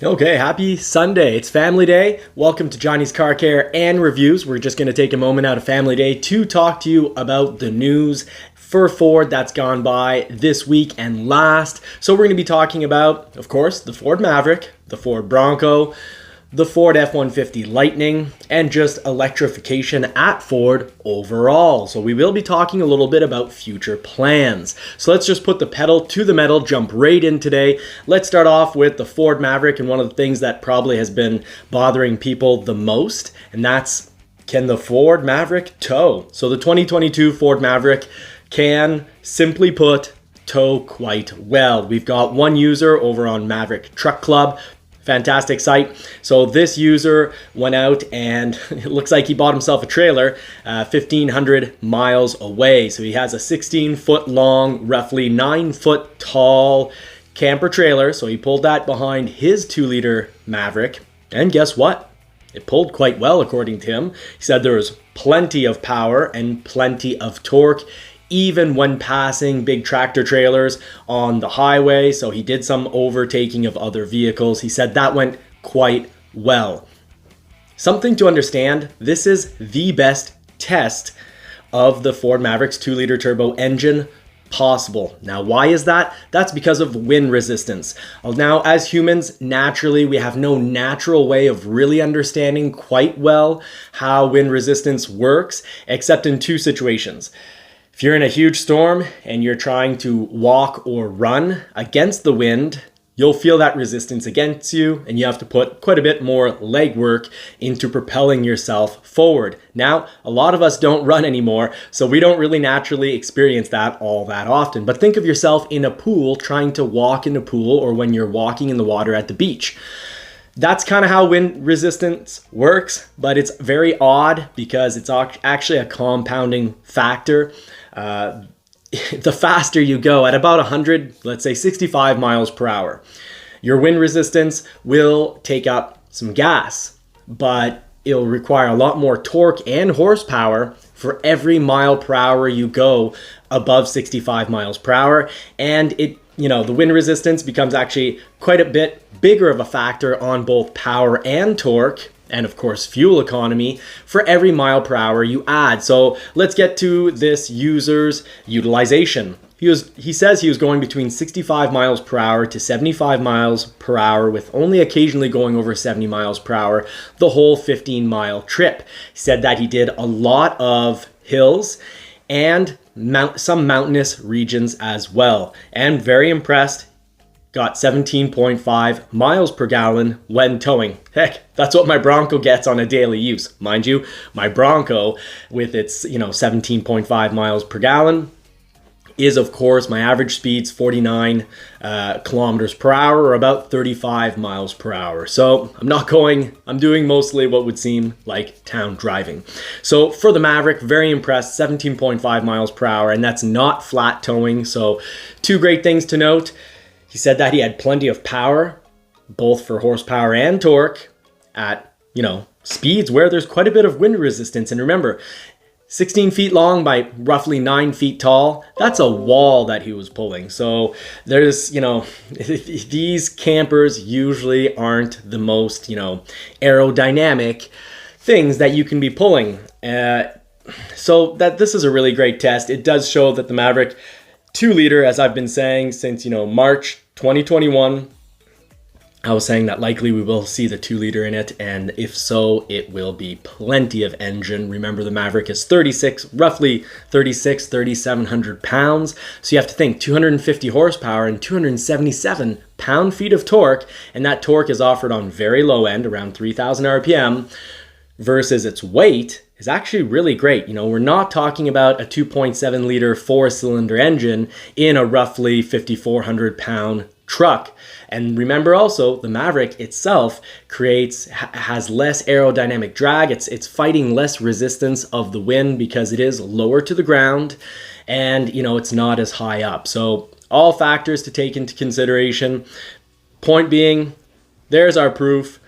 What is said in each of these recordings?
Okay, happy Sunday. It's Family Day. Welcome to Johnny's Car Care and Reviews. We're just going to take a moment out of Family Day to talk to you about the news for Ford that's gone by this week and last. So we're going to be talking about, of course, the Ford Maverick, the Ford Bronco, the Ford F-150 Lightning, and just electrification at Ford overall. So we will be talking a little bit about future plans. So let's just put the pedal to the metal, jump right in today. Let's start off with the Ford Maverick, and one of the things that probably has been bothering people the most, and that's, can the Ford Maverick tow? So the 2022 Ford Maverick can, simply put, tow quite well. We've got one user over on Maverick Truck Club. Fantastic site. So this user went out and it looks like he bought himself a trailer 1,500 miles away. So he has a 16-foot long, roughly 9-foot tall camper trailer. So he pulled that behind his 2-liter Maverick. And guess what? It pulled quite well, according to him. He said there was plenty of power and plenty of torque, even when passing big tractor trailers on the highway. So he did some overtaking of other vehicles. He said that went quite well. Something to understand, this is the best test of the Ford Maverick's 2-liter turbo engine possible. Now, why is that? That's because of wind resistance. Now, as humans, naturally, we have no natural way of really understanding quite well how wind resistance works, except in two situations. If you're in a huge storm and you're trying to walk or run against the wind, you'll feel that resistance against you, and you have to put quite a bit more legwork into propelling yourself forward. Now, a lot of us don't run anymore, so we don't really naturally experience that all that often. But think of yourself in a pool trying to walk in a pool, or when you're walking in the water at the beach. That's kind of how wind resistance works, but it's very odd because it's actually a compounding factor. The faster you go at about 100, let's say 65 miles per hour, your wind resistance will take up some gas, but it'll require a lot more torque and horsepower for every mile per hour you go above 65 miles per hour. And the wind resistance becomes actually quite a bit bigger of a factor on both power and torque, and of course fuel economy, for every mile per hour you add. So let's get to this user's utilization. He says he was going between 65 miles per hour to 75 miles per hour, with only occasionally going over 70 miles per hour the whole 15-mile trip. He said that he did a lot of hills and some mountainous regions as well, and very impressed. Got 17.5 miles per gallon when towing. Heck, that's what my Bronco gets on a daily use. Mind you, my Bronco, with its 17.5 miles per gallon, is of course, my average speed's 49 kilometers per hour, or about 35 miles per hour. So I'm doing mostly what would seem like town driving. So for the Maverick, very impressed, 17.5 miles per hour, and that's not flat towing. So two great things to note. He said that he had plenty of power, both for horsepower and torque, at, speeds where there's quite a bit of wind resistance. And remember, 16 feet long by roughly 9 feet tall, that's a wall that he was pulling. So there's, these campers usually aren't the most, aerodynamic things that you can be pulling. So that this is a really great test. It does show that the Maverick 2-liter, as I've been saying since, March 2021, I was saying that likely we will see the 2-liter in it, and if so, it will be plenty of engine. Remember, the Maverick is roughly 3,700 pounds. So you have to think 250 horsepower and 277 pound-feet of torque, and that torque is offered on very low end, around 3,000 RPM, versus its weight is actually really great. We're not talking about a 2.7 liter 4-cylinder engine in a roughly 5,400 pound truck. And remember also, the Maverick itself has less aerodynamic drag. It's fighting less resistance of the wind because it is lower to the ground, and it's not as high up. So all factors to take into consideration. Point being, there's our proof,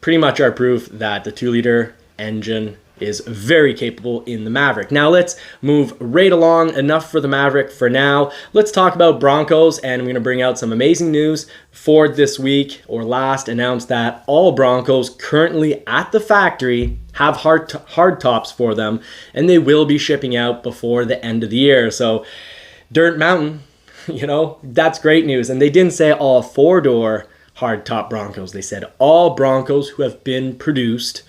pretty much our proof that the 2-liter engine is very capable in the Maverick. Now let's move right along. Enough for the Maverick for now. Let's talk about Broncos, and I'm going to bring out some amazing news. Ford this week or last announced that all Broncos currently at the factory have hard tops for them, and they will be shipping out before the end of the year. So Dirt Mountain, that's great news. And they didn't say all four-door hardtop Broncos. They said all Broncos who have been produced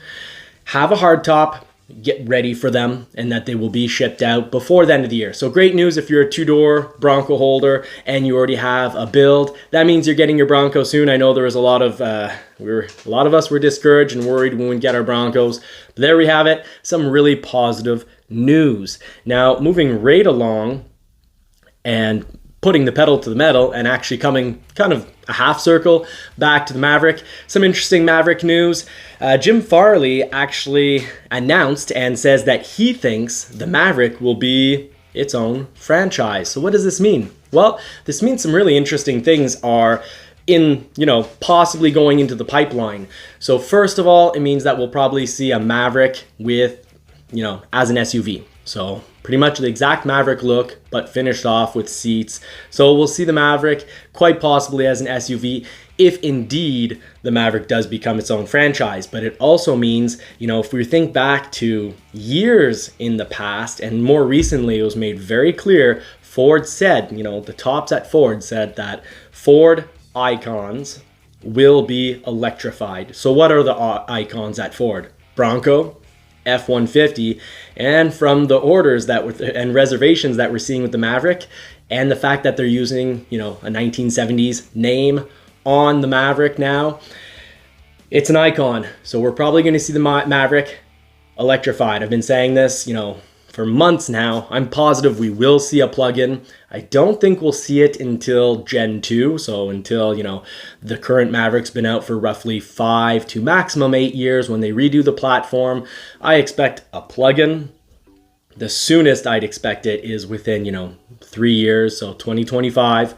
have a hardtop, get ready for them, and that they will be shipped out before the end of the year. So great news if you're a two-door Bronco holder and you already have a build. That means you're getting your Bronco soon. I know there was a lot of us were discouraged and worried when we wouldn't get our Broncos. But there we have it. Some really positive news. Now, moving right along and putting the pedal to the metal and actually coming kind of a half circle back to the Maverick. Some interesting Maverick news. Jim Farley actually announced and says that he thinks the Maverick will be its own franchise. So what does this mean? Well, this means some really interesting things are possibly going into the pipeline. So first of all, it means that we'll probably see a Maverick with, as an SUV. So pretty much the exact Maverick look, but finished off with seats. So we'll see the Maverick quite possibly as an SUV if indeed the Maverick does become its own franchise. But it also means, if we think back to years in the past and more recently, it was made very clear, Ford said, the tops at Ford said that Ford icons will be electrified. So what are the icons at Ford? Bronco, F-150, and from the orders and reservations that we're seeing with the Maverick, and the fact that they're using, a 1970s name on the Maverick now, it's an icon. So we're probably going to see the Maverick electrified. I've been saying this, for months now. I'm positive we will see a plug-in. I don't think we'll see it until Gen 2, so until, the current Maverick's been out for roughly 5 to maximum 8 years. When they redo the platform, I expect a plug-in. The soonest I'd expect it is within, 3 years, so 2025.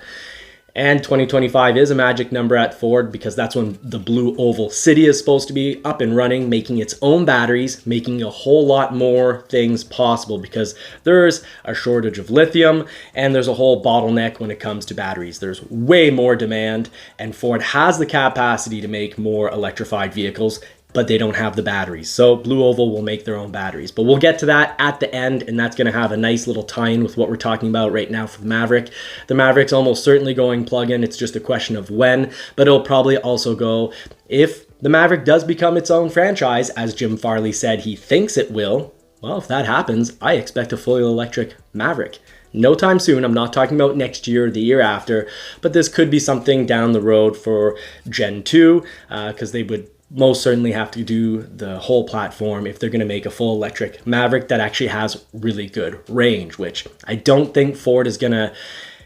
And 2025 is a magic number at Ford because that's when the Blue Oval City is supposed to be up and running, making its own batteries, making a whole lot more things possible because there's a shortage of lithium and there's a whole bottleneck when it comes to batteries. There's way more demand and Ford has the capacity to make more electrified vehicles, but they don't have the batteries. So Blue Oval will make their own batteries. But we'll get to that at the end, and that's gonna have a nice little tie-in with what we're talking about right now for the Maverick. The Maverick's almost certainly going plug-in. It's just a question of when, but it'll probably also go if the Maverick does become its own franchise, as Jim Farley said he thinks it will. Well, if that happens, I expect a fully electric Maverick. No time soon. I'm not talking about next year or the year after, but this could be something down the road for Gen 2, because they would most certainly have to do the whole platform if they're going to make a full electric Maverick that actually has really good range, which I don't think Ford is going to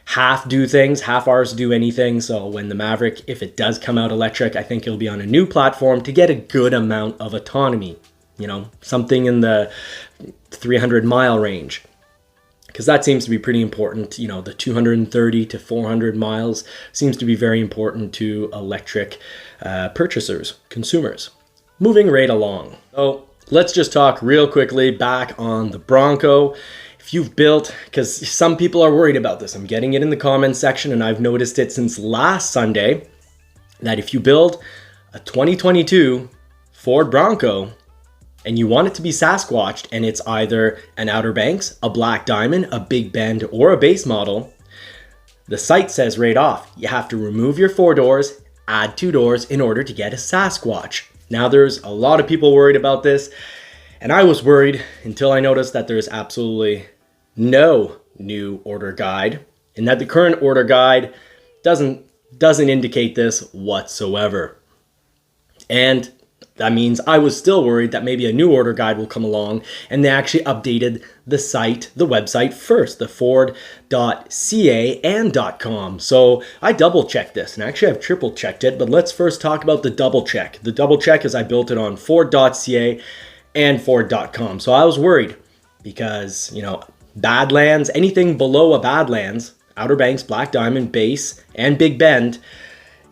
half ours do anything. So when the Maverick, if it does come out electric, I think it'll be on a new platform to get a good amount of autonomy, something in the 300-mile range. Because that seems to be pretty important. The 230 to 400 miles seems to be very important to electric purchasers, consumers. Moving right along. So let's just talk real quickly back on the Bronco. If you've built, because some people are worried about this, I'm getting it in the comments section and I've noticed it since last Sunday, that if you build a 2022 Ford Bronco, and you want it to be Sasquatched, and it's either an Outer Banks, a Black Diamond, a Big Bend, or a base model, the site says right off, you have to remove your 4 doors, add 2 doors in order to get a Sasquatch. Now there's a lot of people worried about this, and I was worried until I noticed that there's absolutely no new order guide, and that the current order guide doesn't indicate this whatsoever. And that means I was still worried that maybe a new order guide will come along, and they actually updated the website first, the ford.ca and .com. So I double checked this, and actually I've triple checked it, but let's first talk about the double check. The double check is I built it on ford.ca and ford.com. So I was worried because, Badlands, anything below a Badlands, Outer Banks, Black Diamond, Base, and Big Bend,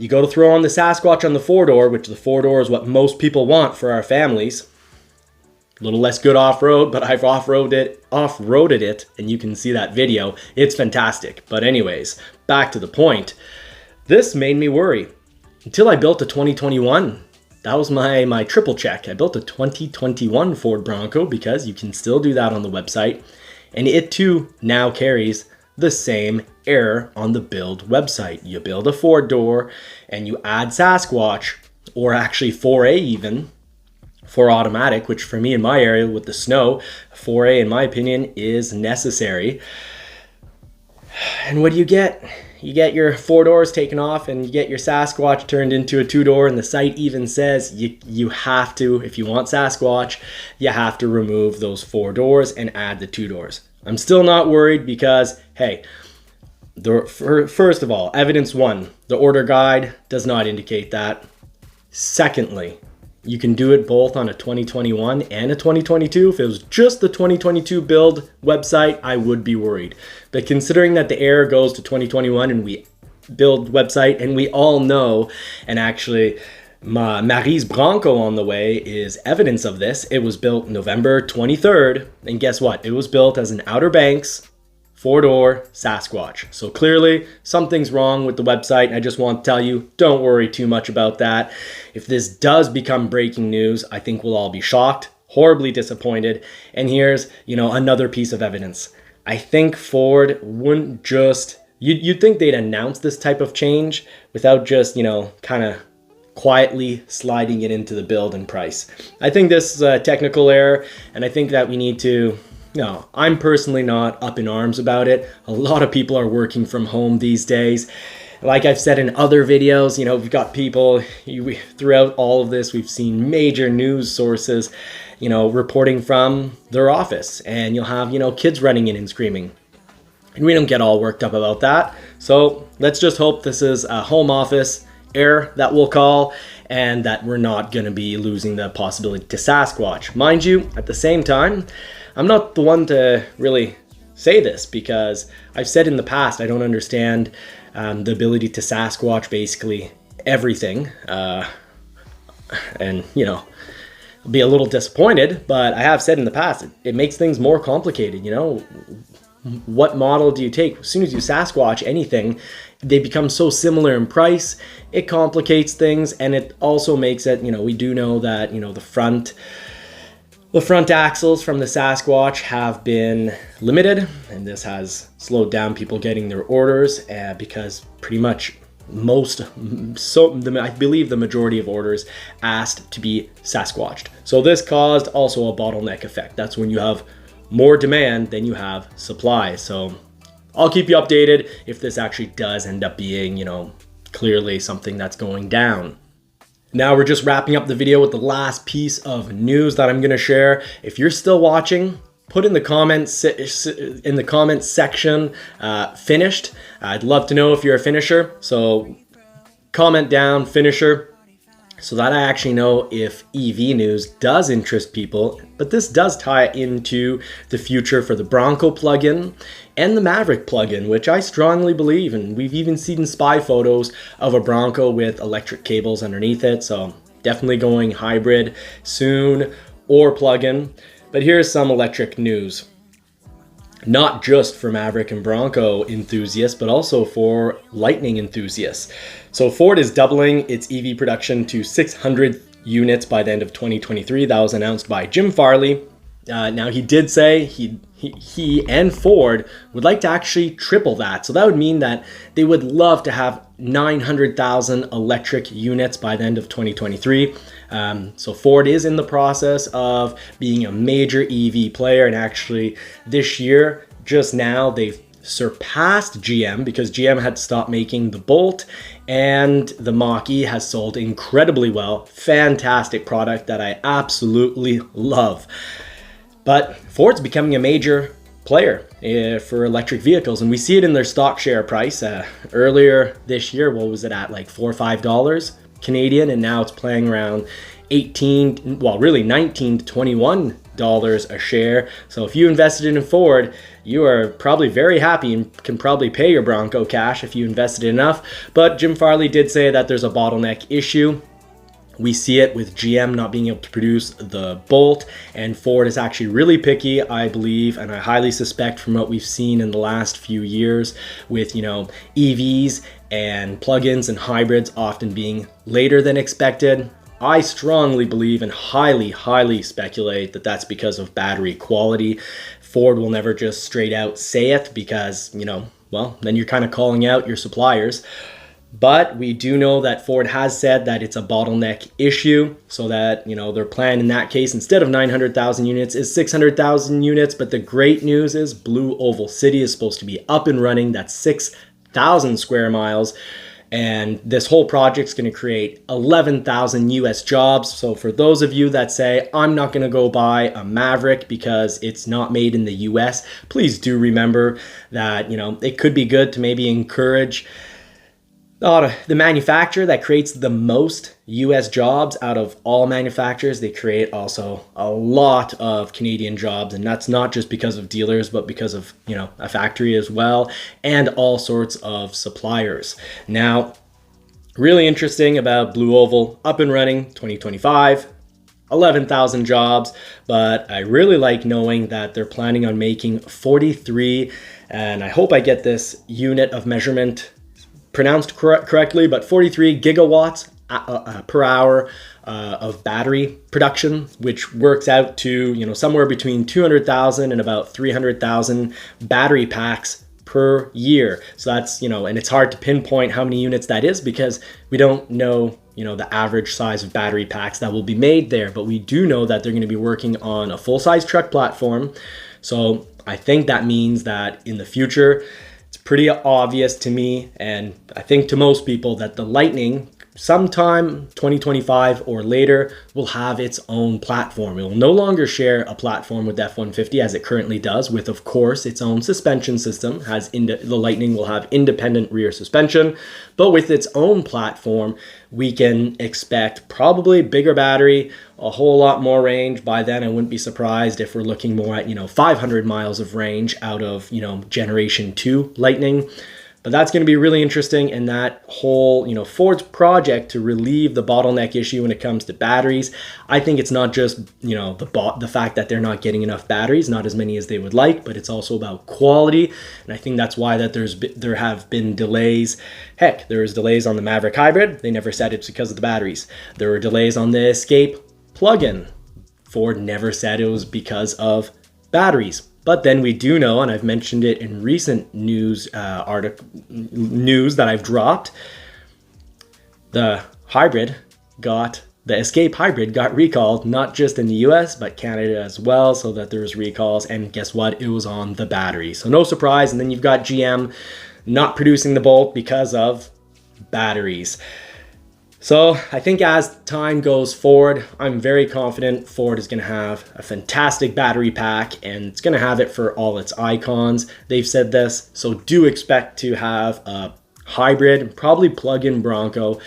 you go to throw on the Sasquatch on the 4-door, which the 4-door is what most people want for our families. A little less good off-road, but I've off-roaded it, and you can see that video. It's fantastic. But anyways, back to the point. This made me worry until I built a 2021. That was my triple check. I built a 2021 Ford Bronco because you can still do that on the website. And it too now carries the same error on the build website. You build a Ford door and you add Sasquatch, or actually 4A even, for automatic, which for me in my area with the snow, 4A in my opinion is necessary. And what do you get? You get your 4 doors taken off and you get your Sasquatch turned into a 2-door, and the site even says you have to, if you want Sasquatch, you have to remove those 4 doors and add the 2 doors. I'm still not worried because, hey, first of all, evidence 1, the order guide does not indicate that. Secondly, you can do it both on a 2021 and a 2022. If it was just the 2022 build website, I would be worried. But considering that the error goes to 2021 and we build website, and we all know, and actually Marie's Bronco on the way is evidence of this. It was built November 23rd, and guess what? It was built as an Outer Banks 4-door Sasquatch. So clearly something's wrong with the website, and I just want to tell you, don't worry too much about that. If this does become breaking news, I think we'll all be shocked, horribly disappointed. And here's, another piece of evidence. I think Ford wouldn't just, you'd think they'd announce this type of change without just, kind of quietly sliding it into the build and price. I think this is a technical error, and I think that we need to, no, I'm personally not up in arms about it. A lot of people are working from home these days. Like I've said in other videos, we've got people, throughout all of this, we've seen major news sources, reporting from their office. And you'll have, kids running in and screaming. And we don't get all worked up about that. So let's just hope this is a home office error that we'll call, and that we're not going to be losing the possibility to Sasquatch. Mind you, at the same time, I'm not the one to really say this, because I've said in the past I don't understand the ability to Sasquatch basically everything, and I'll be a little disappointed, but I have said in the past it makes things more complicated. What model do you take? As soon as you Sasquatch anything, they become so similar in price, it complicates things, and it also makes it, we do know that the front axles from the Sasquatch have been limited, and this has slowed down people getting their orders, because pretty much I believe the majority of orders asked to be Sasquatched. So this caused also a bottleneck effect. That's when you have more demand than you have supply. So I'll keep you updated if this actually does end up being, clearly something that's going down. Now we're just wrapping up the video with the last piece of news that I'm going to share. If you're still watching, put in the comments section finished. I'd love to know if you're a finisher. So comment down finisher, so that I actually know if EV news does interest people. But this does tie into the future for the Bronco plug-in and the Maverick plug-in, which I strongly believe, and we've even seen spy photos of a Bronco with electric cables underneath it. So definitely going hybrid soon, or plug-in. But here's some electric news. Not just for Maverick and Bronco enthusiasts, but also for Lightning enthusiasts. So Ford is doubling its EV production to 600 units by the end of 2023. That was announced by Jim Farley. Now he did say he and Ford would like to actually triple that. So that would mean that they would love to have 900,000 electric units by the end of 2023. So Ford is in the process of being a major EV player, and actually this year, just now, they've surpassed GM because GM had stopped making the Bolt, and the Mach-E has sold incredibly well. Fantastic product that I absolutely love. But Ford's becoming a major player for electric vehicles, and we see it in their stock share price. Earlier this year, what was it at, like $4 or $5 Canadian, and now it's playing around 18, well really 19 to 21 dollars a share. So if you invested in Ford, you are probably very happy and can probably pay your Bronco cash if you invested enough. But Jim Farley did say that there's a bottleneck issue We see it with GM not being able to produce the Bolt, and Ford is actually really picky, I believe, and I highly suspect from what we've seen in the last few years with, EVs and plug-ins and hybrids often being later than expected. I strongly believe and highly speculate that that's because of battery quality. Ford will never just straight out say it because, then you're kind of calling out your suppliers. But we do know that Ford has said that it's a bottleneck issue, so that, their plan in that case, instead of 900,000 units, is 600,000 units. But the great news is Blue Oval City is supposed to be up and running. That's 6,000 square miles. And this whole project's going to create 11,000 US jobs. So for those of you that say, I'm not going to go buy a Maverick because it's not made in the US, please do remember that, it could be good to maybe encourage the manufacturer that creates the most US jobs out of all manufacturers. They create also a lot of Canadian jobs, and that's not just because of dealers, but because of, a factory as well, and all sorts of suppliers. Now, really interesting about Blue Oval, up and running 2025. 11,000 jobs, but I really like knowing that they're planning on making 43, and I hope I get this unit of measurement pronounced correctly, but 43 gigawatts per hour of battery production, which works out to, somewhere between 200,000 and about 300,000 battery packs per year. So that's, and it's hard to pinpoint how many units that is because we don't know, the average size of battery packs that will be made there, but we do know that they're going to be working on a full-size truck platform. So I think that means that in the future, it's pretty obvious to me, and I think to most people, that the Lightning, sometime 2025 or later, will have its own platform. It will no longer share a platform with F-150 as it currently does, with, of course, its own suspension system. The Lightning will have independent rear suspension, but with its own platform, we can expect probably bigger battery, a whole lot more range. By then, I wouldn't be surprised if we're looking more at, 500 miles of range out of, Generation 2 Lightning. But that's going to be really interesting, and that whole, Ford's project to relieve the bottleneck issue when it comes to batteries. I think it's not just, the fact that they're not getting enough batteries, not as many as they would like, but it's also about quality. And I think that's why that there have been delays. Heck, there was delays on the Maverick Hybrid. They never said it's because of the batteries. There were delays on the Escape plug-in. Ford never said it was because of batteries. But then we do know, and I've mentioned it in recent news that I've dropped, the Escape Hybrid got recalled, not just in the US, but Canada as well, so that there was recalls, and guess what? It was on the battery. So no surprise. And then you've got GM not producing the Bolt because of batteries. So I think as time goes forward, I'm very confident Ford is going to have a fantastic battery pack, and it's going to have it for all its icons. They've said this, so do expect to have a hybrid, probably plug-in Bronco.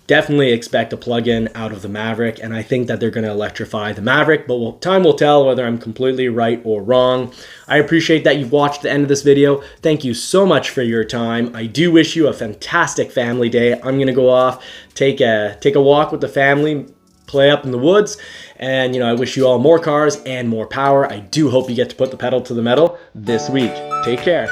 Definitely expect a plug-in out of the Maverick, and I think that they're going to electrify the Maverick, but time will tell whether I'm completely right or wrong. I appreciate that you've watched the end of this video. Thank you so much for your time. I do wish you a fantastic family day. I'm going to go off, take a walk with the family, play up in the woods, and I wish you all more cars and more power. I do hope you get to put the pedal to the metal this week. Take care.